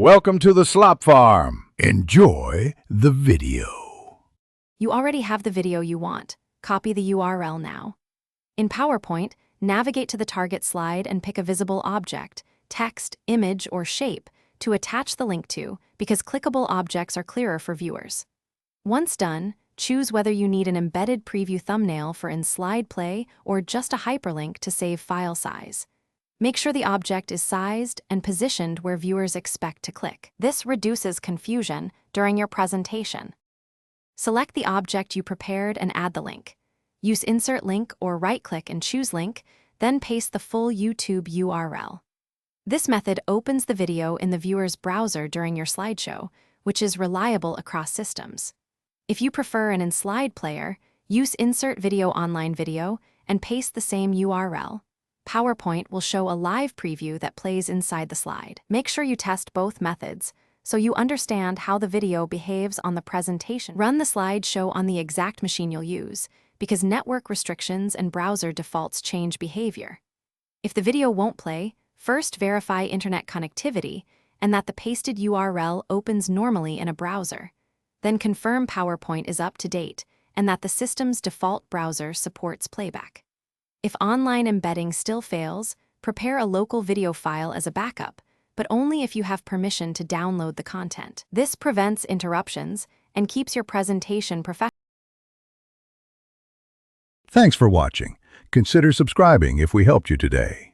Welcome to the Slop Farm. Enjoy the video. You already have the video you want. Copy the URL now. In PowerPoint, navigate to the target slide and pick a visible object, text, image, or shape to attach the link to, because clickable objects are clearer for viewers. Once done, choose whether you need an embedded preview thumbnail for in-slide play or just a hyperlink to save file size. Make sure the object is sized and positioned where viewers expect to click. This reduces confusion during your presentation. Select the object you prepared and add the link. Use Insert Link or right-click and choose Link, then paste the full YouTube URL. This method opens the video in the viewer's browser during your slideshow, which is reliable across systems. If you prefer an in-slide player, use Insert Video Online Video and paste the same URL. PowerPoint will show a live preview that plays inside the slide. Make sure you test both methods so you understand how the video behaves on the presentation. Run the slideshow on the exact machine you'll use, because network restrictions and browser defaults change behavior. If the video won't play, first verify internet connectivity and that the pasted URL opens normally in a browser. Then confirm PowerPoint is up to date and that the system's default browser supports playback. If online embedding still fails, prepare a local video file as a backup, but only if you have permission to download the content. This prevents interruptions and keeps your presentation professional. Thanks for watching. Consider subscribing if we helped you today.